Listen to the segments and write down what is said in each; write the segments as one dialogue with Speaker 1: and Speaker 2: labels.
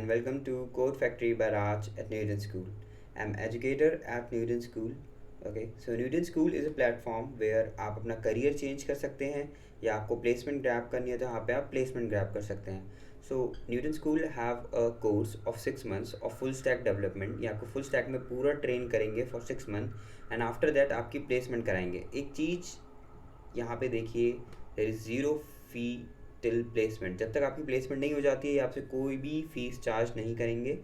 Speaker 1: and welcome to Code Factory by Raj at Newton School. I'm educator at Newton School. Okay, so Newton School is a platform where आप अपना career change कर सकते हैं या आपको placement grab करनी है तो यहाँ पे आप प्लेसमेंट ग्रैब कर सकते हैं. So Newton school have a course of 6 months of full stack development. ये आपको फुल स्टैक में पूरा ट्रेन करेंगे for 6 months and after that आपकी प्लेसमेंट कराएंगे. एक चीज़ यहाँ पे देखिए, there is zero fee till placement. जब तक आपकी प्लेसमेंट नहीं हो जाती है आपसे कोई भी फीस चार्ज नहीं करेंगे.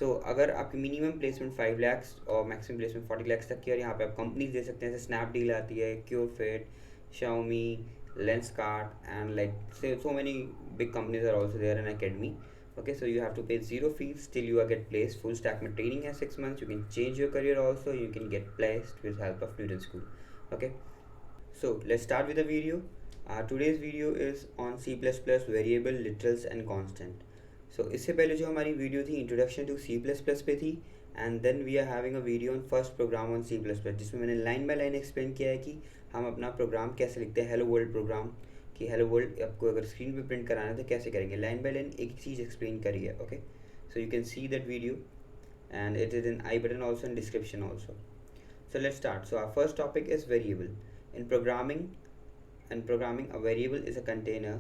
Speaker 1: अगर आपकी मिनिमम प्लेसमेंट 5 lakhs और मैक्सिमम प्लेसमेंट 40 lakhs तक की है और यहाँ पे आप कंपनीज दे सकते हैं जैसे स्नैपडील आती है, Curefit, Xiaomi, Lenskart and like so many big companies are also there in academy. Okay, so you have to pay zero fees till you are get placed. Full stack में training है 6 months. You can change your career also. You can get placed with help of Newton School. Okay, so let's start with the video. Today's video is on C++ variable, literals and constant. So इससे पहले जो हमारी video थी introduction to C++ पे थी and then we are having a video on first program on C++ जिसमें मैंने line by line explain किया है कि हम अपना प्रोग्राम कैसे लिखते हैं. हेलो वर्ल्ड प्रोग्राम कि हेलो वर्ल्ड आपको अगर स्क्रीन पे प्रिंट कराना है तो कैसे करेंगे. लाइन बाय लाइन एक चीज़ एक्सप्लेन करी है. Okay, so you can see that video and it is in I button also in description also. So let's start. So our first topic is variable. In programming, a variable is a container,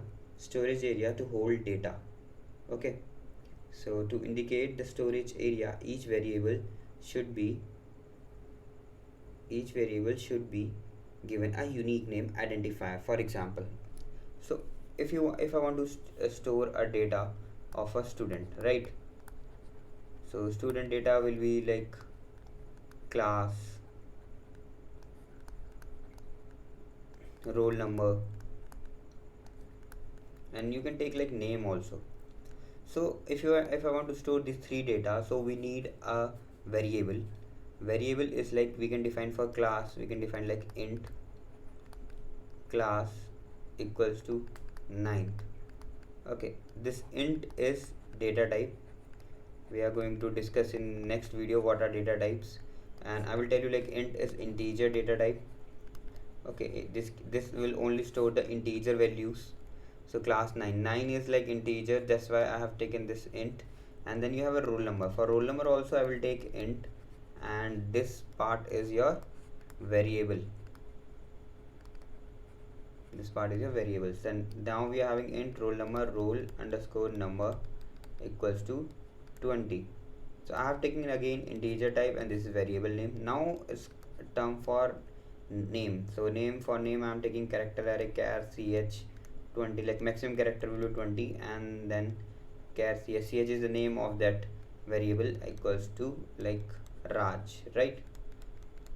Speaker 1: storage area to hold data. Okay. So to indicate the storage area, each variable should be given a unique name identifier. For example, so if I want to store a data of a student, right? So student data will be like class, roll number, and you can take like name also. So if I want to store these three data, so we need a variable is like we can define for class, we can define like int class equals to 9th. Okay, this int is data type. We are going to discuss in next video what are data types, and I will tell you like int is integer data type. Okay, this will only store the integer values. So class 9 is like integer, that's why I have taken this int. And then you have a roll number. For roll number also I will take int, and this part is your variable. This part is your variables. Then now we are having int roll number, roll underscore number equals to 20. So I have taken again integer type, and this is variable name. Now it's a term for name. So for name I am taking character array char ch 20, like maximum character will be 20, and then char ch is the name of that variable equals to like Raj, right?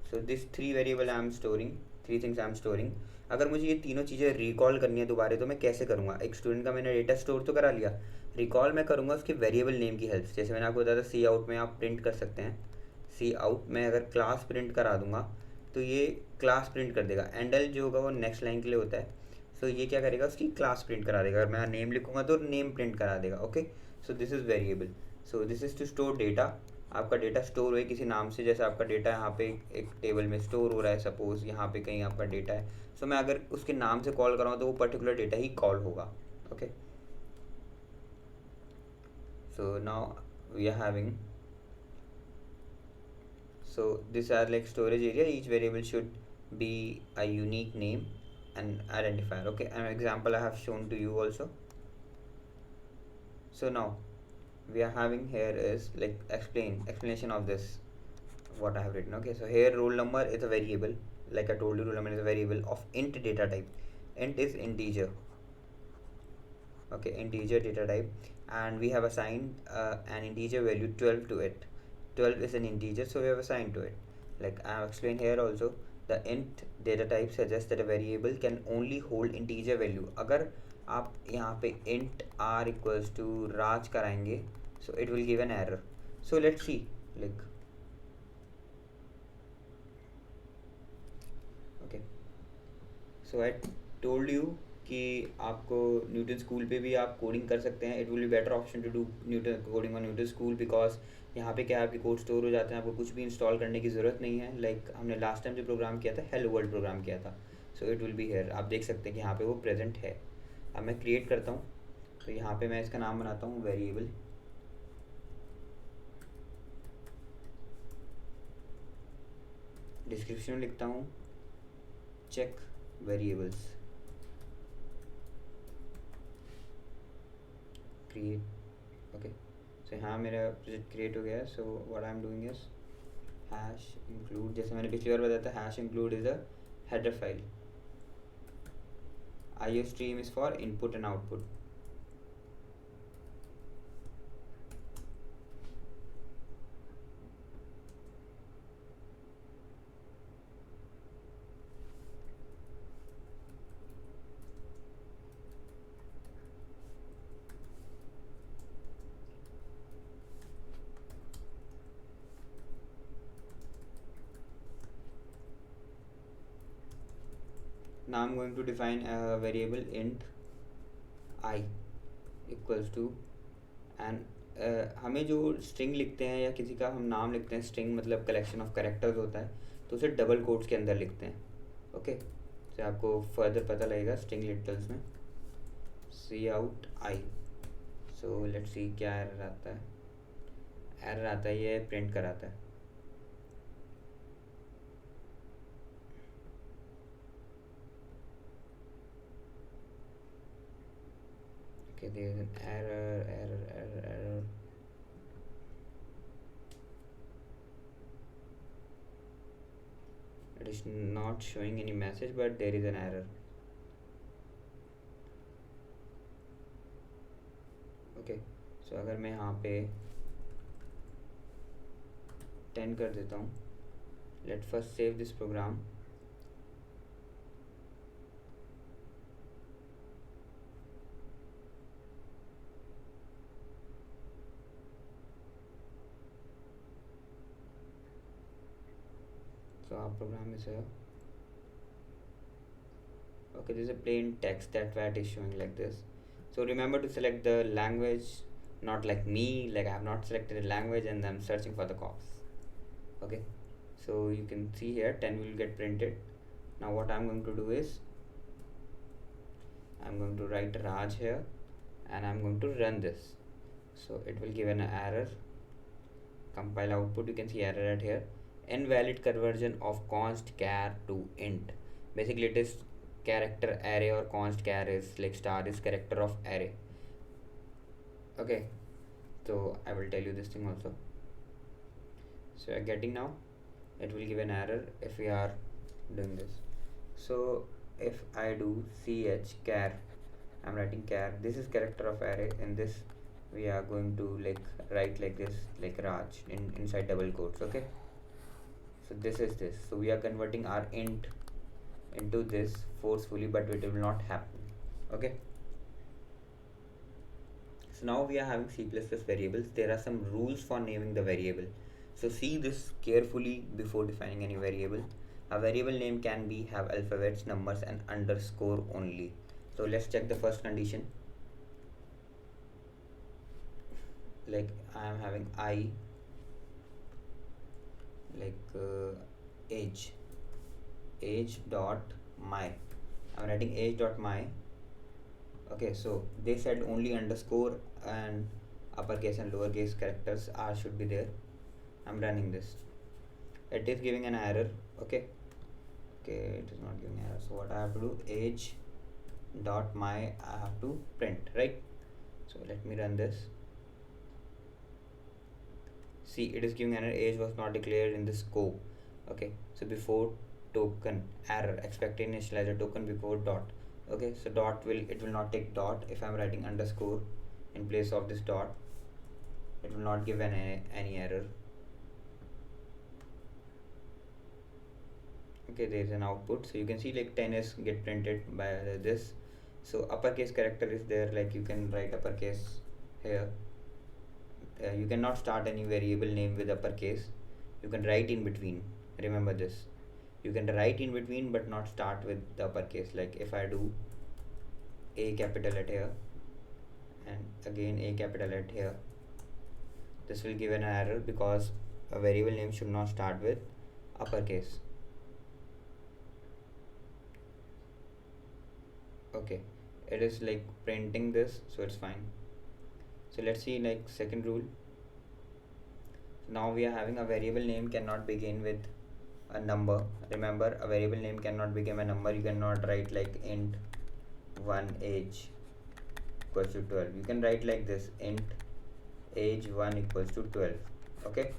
Speaker 1: So this three variable I am storing, three things I am storing. अगर मुझे ये तीनों चीज़ें recall करनी है दोबारा तो मैं कैसे करूँगा. एक स्टूडेंट का मैंने डेटा स्टोर तो करा लिया, रिकॉल मैं करूँगा उसके वेरिएबल नेम की हेल्प से. जैसे मैंने आपको बताया था सी आउट में आप प्रिंट कर सकते हैं. सी आउट में अगर क्लास प्रिंट करा दूंगा तो ये क्लास प्रिंट कर देगा. एंडल जो होगा वो नेक्स्ट लाइन के लिए होता है. सो ये क्या करेगा, उसकी क्लास प्रिंट करा देगा. अगर मैं नेम लिखूँगा तो नेम प्रिंट करा देगा. Okay, so this is variable. So this is to store data. आपका डेटा स्टोर हो किसी नाम से, जैसे आपका डेटा यहाँ पे एक टेबल में स्टोर हो रहा है, सपोज यहाँ पे कहीं आपका डेटा है. सो मैं अगर उसके नाम से कॉल कराऊँ तो वो पर्टिकुलर डेटा ही कॉल होगा. Okay, so now we are having, so these are like storage area. Each variable should be a unique name and identifier. Okay, an example I have shown to you also. So now we are having here is like explanation of this what I have written. Okay, so here roll number is a variable, like I told you, roll number is a variable of int data type. Int is integer. Okay, integer data type, and we have assigned an integer value 12 to it. 12 is an integer, so we have assigned to it. Like I have explained here also, the int data type suggests that a variable can only hold integer value. अगर आप यहाँ पे int r equals to Raj कराएंगे, so it will give an error. So let's see, like okay, so I told you कि आपको Newton school पे भी आप कोडिंग कर सकते हैं. It will be better option to do Newton coding on Newton school, because यहाँ पे क्या है, आपके कोड स्टोर हो जाते हैं, आपको कुछ भी इंस्टॉल करने की ज़रूरत नहीं है. लाइक हमने लास्ट टाइम जो प्रोग्राम किया था, हेलो वर्ल्ड प्रोग्राम किया था. So it will be here. आप देख सकते हैं कि यहाँ पे वो प्रेजेंट है. अब मैं क्रिएट करता हूँ, तो यहाँ पे मैं इसका नाम बनाता हूँ वेरिएबल. डिस्क्रिप्शन में लिखता हूँ चेक वेरिएबल्स, क्रिएट। ओके, सो यहाँ मेरा प्रोजेक्ट क्रिएट हो गया है। So what I am doing is hash include, जैसे मैंने पिछली बार बताया था, hash include is a header file, IO stream is for input and output. Now I'm going to define a variable int I equals to, and हमें जो string लिखते हैं या किसी का हम नाम लिखते हैं, स्ट्रिंग मतलब कलेक्शन ऑफ कैरेक्टर्स होता है, तो उसे डबल कोट्स के अंदर लिखते हैं। ओके, तो आपको फर्दर पता लगेगा स्ट्रिंग लिटल्स में। सी out I, so let's see क्या एरर आता है। एरर आता है, ये प्रिंट कराता है। Okay, there is an error. It is not showing any message, but there is an error. Okay, so अगर मैं यहाँ पे 10 कर देता हूँ, let first save this program. So our program is here. Okay, this is a plain text, that's why it is showing like this. So remember to select the language, not like me, like I have not selected a language and I'm searching for the cops. Okay, so you can see here 10 will get printed. Now what I'm going to do is I'm going to write Raj here and I'm going to run this. So it will give an error. Compile output, you can see error at here. Invalid conversion of const char to int. Basically it is character array, or const char is like star is character of array. Okay, so I will tell you this thing also. So you're getting now, it will give an error if we are doing this. So if I do ch char, I'm writing char, this is character of array, and this we are going to like write like this, like Raj inside double quotes. Okay, so this is this, so we are converting our int into this forcefully, but it will not happen. Okay, so now we are having C++ variables. There are some rules for naming the variable, so see this carefully before defining any variable. A variable name can be have alphabets, numbers and underscore only. So let's check the first condition. Like I am having I, like age dot my, I'm writing age dot my. Okay, so they said only underscore and uppercase and lowercase characters are should be there. I'm running this, it is giving an error. Okay, it is not giving error, so what I have to do, age dot my, I have to print, right? So let me run this. See, it is giving an error, age was not declared in the scope. Okay, so before token error, expect initialize a token before dot. Okay, so dot will, it will not take dot. If I'm writing underscore in place of this dot, it will not give any error. Okay, there is an output, so you can see like 10 is get printed by this. So uppercase character is there, like you can write uppercase here. You cannot start any variable name with uppercase, you can write in between, remember this, you can write in between but not start with the uppercase. Like if I do A capital at here and again A capital at here, this will give an error because a variable name should not start with uppercase. Okay, it is like printing this, so it's fine. So let's see like second rule. Now we are having a variable name cannot begin with a number. Remember, a variable name cannot become a number. You cannot write like int 1 age equals to 12. You can write like this, int age 1 equals to 12. Okay,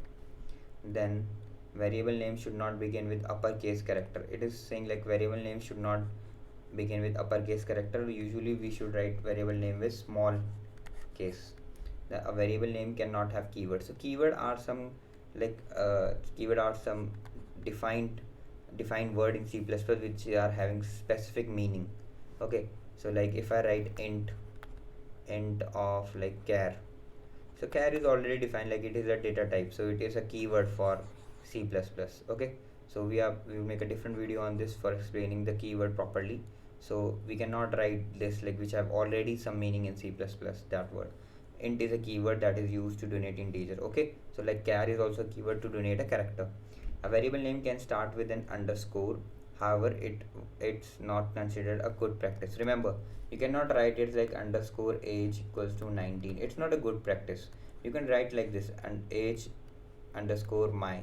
Speaker 1: then variable name should not begin with uppercase character. It is saying like variable name should not begin with uppercase character. Usually we should write variable name with small case. A variable name cannot have keywords. So keyword are some keyword are some defined defined word in C++ which are having specific meaning. Okay, so like if I write int of like char, so char is already defined, like it is a data type, so it is a keyword for C++. Okay, so we will make a different video on this for explaining the keyword properly. So we cannot write this like which have already some meaning in C++. That word int is a keyword that is used to denote integer. Okay, so like char is also a keyword to denote a character. A variable name can start with an underscore. However, it's not considered a good practice. Remember, you cannot write it like underscore age equals to 19. It's not a good practice. You can write like this, and age underscore my,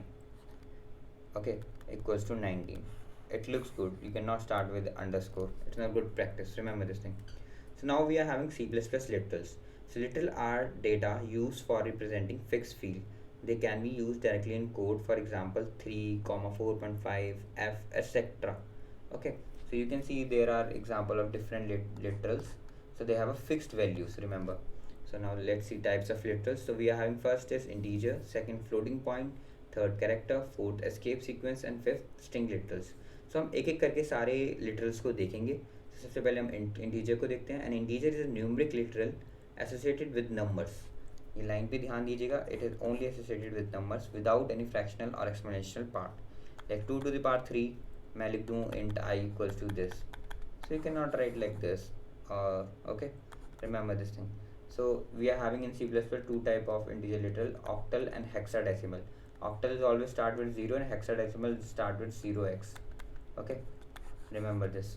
Speaker 1: okay, equals to 19. It looks good. You cannot start with underscore. It's not good practice. Remember this thing. So now we are having C++ literals. So literal are data used for representing fixed field. They can be used directly in code, for example 3, 4.5, f, etc. Okay, so you can see there are example of different literals. So they have a fixed values, remember. So now let's see types of literals. So we are having first is integer, second floating point, third character, fourth escape sequence and fifth string literals. So हम एक एक करके सारे literals को देखेंगे. सबसे पहले हम इंटीजर को देखते हैं. And integer is a numeric literal associated with numbers. ये लाइन पे ध्यान दीजिएगा, it is only associated with numbers without any fractional or exponential part. Like 2 to the power 3 मैं लिख दूँ int I equals to this. So you can not write like this. Okay, remember this thing. So we are having in C++ two type of integer literal, octal and hexadecimal. Octal is always start with 0 and hexadecimal start with 0x. Okay, remember this.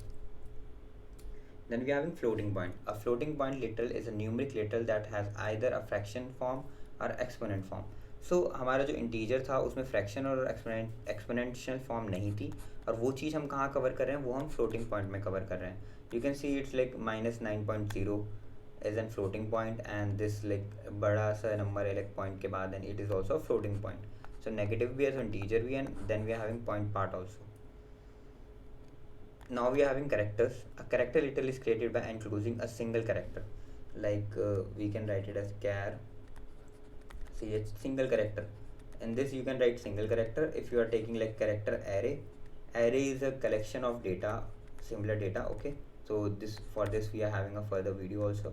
Speaker 1: Then we are having floating point. A floating point literal is a numeric literal that has either a fraction form or exponent form. So हमारा जो integer था उसमें fraction और exponential form नहीं थी, और वो चीज़ हम कहाँ cover कर रहे हैं, वो हम floating point में cover कर रहे हैं. You can see it's like -9.0 is a floating point, and this like बड़ा सा नंबर है like point के बाद, and it is also a floating point. So negative भी है, so integer भी, and then we are having point part also. Now we are having characters. A character literal is created by enclosing a single character. Like we can write it as char. See, it's single character. In this you can write single character. If you are taking like character array, array is a collection of data, similar data. Okay, so this for this we are having a further video also.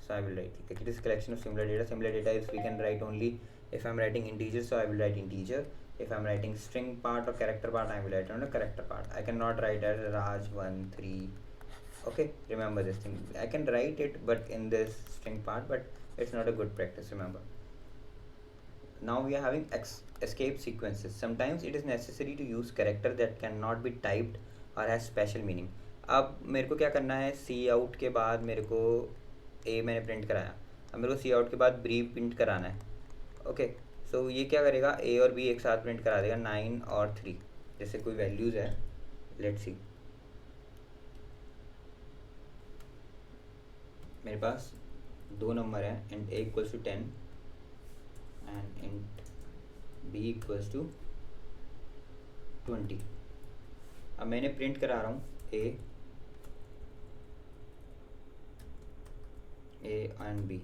Speaker 1: So I will write like it is collection of similar data. Similar data is we can write only if I'm writing integer, so I will write integer. If I'm writing string part or character part, I will write on the character part. I cannot write as Raj13. Okay, remember this thing. I can write it but in this string part, but it's not a good practice, remember. Now we are having escape sequences. Sometimes it is necessary to use character that cannot be typed or has special meaning. अब मेरे को क्या करना है, सी out के बाद मेरे को ए मैंने प्रिंट कराया, अब मेरे को सी आउट के बाद बी प्रिंट कराना है. ओके, सो ये क्या करेगा, ए और बी एक साथ प्रिंट करा देगा, 9 और 3 जैसे कोई वैल्यूज़ है. लेट्स सी, मेरे पास दो नंबर हैं, int a equals to 10 and int b equals to 20. अब मैंने प्रिंट करा रहा हूँ ए एंड बी.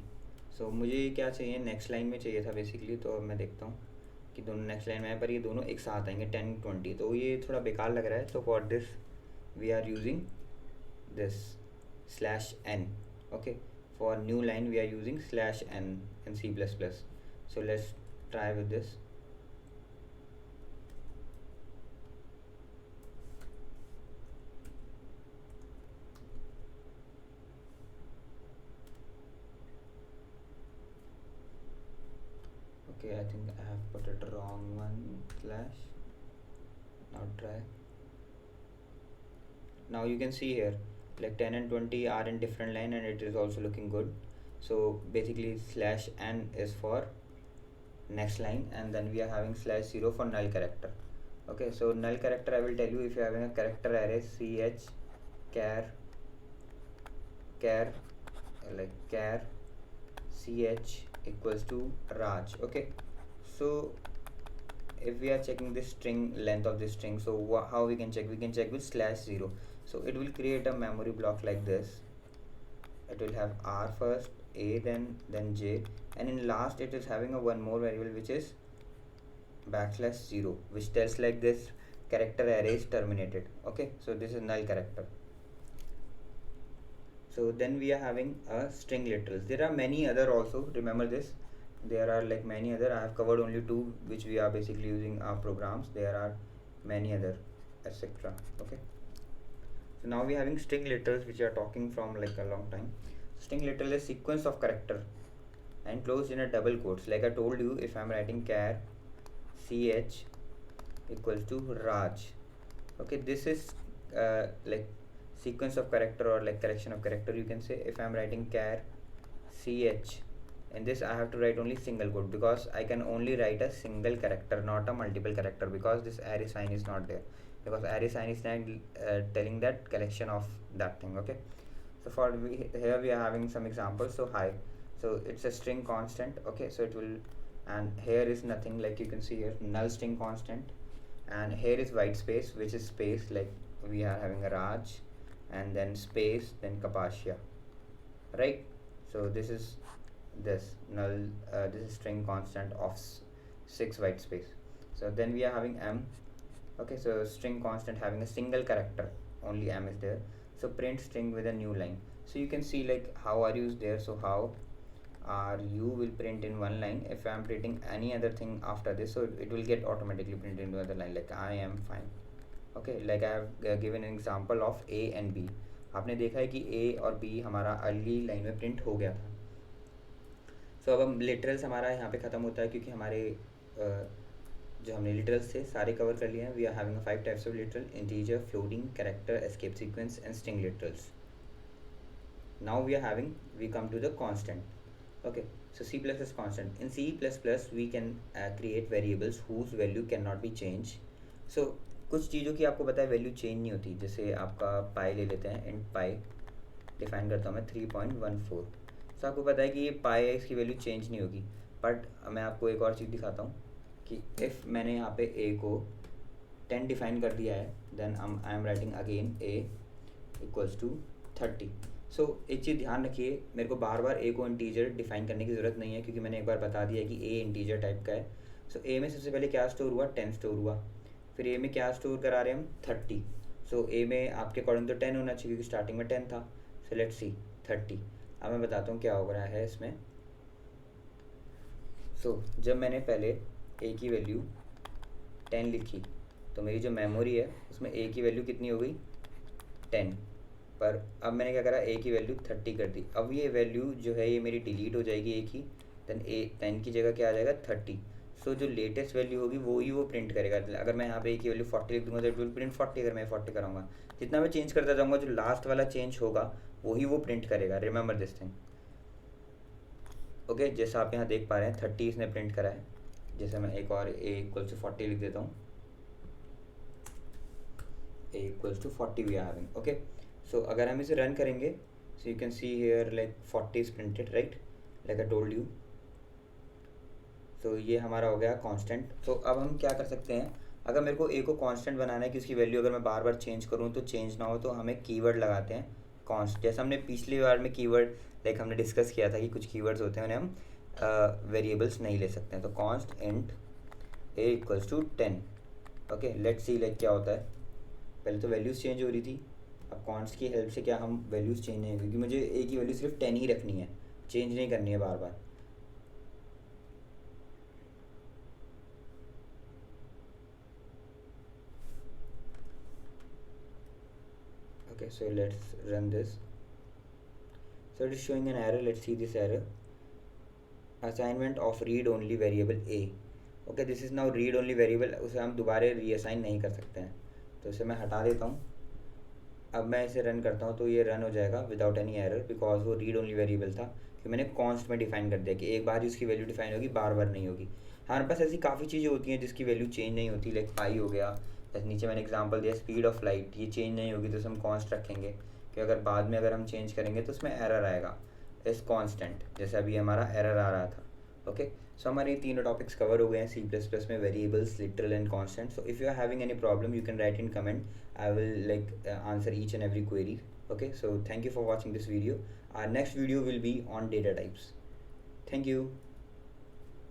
Speaker 1: सो मुझे क्या चाहिए, नेक्स्ट लाइन में चाहिए था बेसिकली. तो अब मैं देखता हूँ कि दोनों नेक्स्ट लाइन में है, पर ये दोनों एक साथ आएंगे 10 20, तो ये थोड़ा बेकार लग रहा है. So for this we are using this /n. Okay, for new line we are using /n in C++. So let's try with this. Okay, I think I have put it wrong one slash. Now try. Now you can see here like 10 and 20 are in different line and it is also looking good. So basically /n is for next line, and then we are having /0 for null character. Okay, so null character I will tell you if you are having a character array ch char like char ch equals to Raj. Okay, so if we are checking this string length of this string, so how we can check? We can check with /0. So it will create a memory block like this. It will have R first, A, then J, and in last it is having a one more variable which is \0, which tells like this character array is terminated. Okay, so this is null character. So then we are having a string literals. There are many other also, remember this. There are like many other. I have covered only two which we are basically using our programs. There are many other, etc. Okay, so now we are having string literals which are talking from like a long time. String literal is sequence of character and closed in a double quotes. Like I told you, if I am writing char ch equals to Raj, okay, this is like sequence of character or like collection of character, you can say. If I am writing char ch, in this I have to write only single quote because I can only write a single character, not a multiple character, because this array sign is not there, because array sign is telling that collection of that thing. Okay, so for here we are having some examples. So hi, so it's a string constant. Okay, so it will, and here is nothing, like you can see here null string constant, and here is white space which is space, like we are having a Raj and then space, then Kapasya, right? So this is this null, this is string constant of 6 white space. So then we are having M. Okay, so string constant having a single character, only M is there. So print string with a new line. So you can see like how are you is there. So how are you will print in one line. If I am printing any other thing after this, so it will get automatically printed into another line, like I am fine. Okay, like I have given an example of A and B. आपने देखा है कि A और B हमारा early line में print हो गया था. सो अब हम लिटरल्स हमारा यहाँ पे ख़त्म होता है क्योंकि हमारे जो हमने लिटरल्स थे सारे कवर कर लिए हैं. We are having 5 types of literal: integer, floating, character, escape sequence and string literals. Now we come to the constant. Okay, so C++ constant. In C++ we can create variables whose value cannot be changed. So कुछ चीज़ों की आपको पता है value change नहीं होती. जैसे आपका पाई ले लेते हैं, इंट पाई डिफाइन करता हूँ मैं 3.14. तो आपको पता है कि ये पाई है, इसकी वैल्यू चेंज नहीं होगी. बट मैं आपको एक और चीज़ दिखाता हूँ कि इफ़ मैंने यहाँ पे a को 10 डिफाइन कर दिया है, then I am writing again a equals to 30. So एक चीज़ ध्यान रखिए, मेरे को बार बार a को इंटीजर डिफाइन करने की ज़रूरत नहीं है क्योंकि मैंने एक बार बता दिया कि a इंटीजर टाइप का है. सो a में सबसे पहले क्या स्टोर हुआ? 10 स्टोर हुआ. फिर a में क्या स्टोर करा रहे हैं हम? 30. सो a में आपके अकॉर्डिंग तो 10 होना चाहिए क्योंकि स्टार्टिंग में 10 था. So let's see 30. अब मैं बताता हूँ क्या हो रहा है इसमें. सो जब मैंने पहले a की वैल्यू 10 लिखी तो मेरी जो मेमोरी है उसमें a की वैल्यू कितनी हो गई? 10. पर अब मैंने क्या करा? a की वैल्यू 30 कर दी. अब ये वैल्यू जो है ये मेरी डिलीट हो जाएगी a की, देन a 10 की जगह क्या आ जाएगा? 30. सो जो लेटेस्ट वैल्यू होगी वो प्रिंट करेगा. अगर मैं यहाँ पे a की वैल्यू 40 लिख दूँगा तो इट विल प्रिंट 40. अगर मैं 40 कराऊंगा, जितना मैं चेंज करता जाऊँगा जो लास्ट वाला चेंज होगा वही वो प्रिंट करेगा. Remember this thing. ओके, जैसा आप यहाँ देख पा रहे हैं 30 इसने प्रिंट करा है. जैसे मैं एक और a इक्वल्स टू 40 लिख देता हूँ. a equals to 40 we are having. Okay, so अगर हम इसे रन करेंगे, so you can see here like 40 is printed, right, like I told you. So ये हमारा हो गया कांस्टेंट. सो अब हम क्या कर सकते हैं, अगर मेरे को a को कांस्टेंट बनाना है कि उसकी वैल्यू अगर मैं बार बार चेंज करूँ तो चेंज ना हो, तो हमें कीवर्ड लगाते हैं कॉन्स्ट. जैसे हमने पिछली बार में कीवर्ड लाइक हमने डिस्कस किया था कि कुछ कीवर्ड्स होते हैं उन्हें हम वेरिएबल्स नहीं ले सकते हैं. तो const int a equals to 10. Okay, let's see like क्या होता है. पहले तो वैल्यूज़ चेंज हो रही थी, अब कॉन्स्ट की हेल्प से क्या हम वैल्यूज़ चेंज नहीं, क्योंकि मुझे a की वैल्यू सिर्फ 10 ही रखनी है, चेंज नहीं करनी है बार बार. Okay, so let's run this. So it is showing an error. Let's see this error. Assignment of read only variable a. Okay, this is now read only variable. उसे हम दोबारा रीअसाइन नहीं कर सकते हैं, तो इसे मैं हटा देता हूँ. अब मैं इसे रन करता हूँ तो ये रन हो जाएगा विदाउट एनी एरर, बिकॉज वो रीड ओनली वेरिएबल था कि मैंने कॉन्स्ट में डिफाइन कर दिया कि एक बार ही उसकी वैल्यू डिफाइन होगी, बार बार नहीं होगी. हमारे पास ऐसी काफ़ी चीज़ें होती हैं जिसकी वैल्यू चेंज नहीं होती, लाइक पाई हो गया, जैसे नीचे मैंने एग्जांपल दिया स्पीड ऑफ लाइट, ये चेंज नहीं होगी तो हम कॉन्स्ट रखेंगे कि अगर बाद में अगर हम चेंज करेंगे तो उसमें एरर आएगा इस कांस्टेंट, जैसे अभी हमारा एरर आ रहा था। ओके, सो हमारे ये तीनों टॉपिक्स कवर हो गए हैं सी प्लस प्लस में, variables, literal and constant. So if you are having any problem you can write in comment, I will like answer each and every query. Okay, so thank you for watching this video. Our next video will be on data types. Thank you.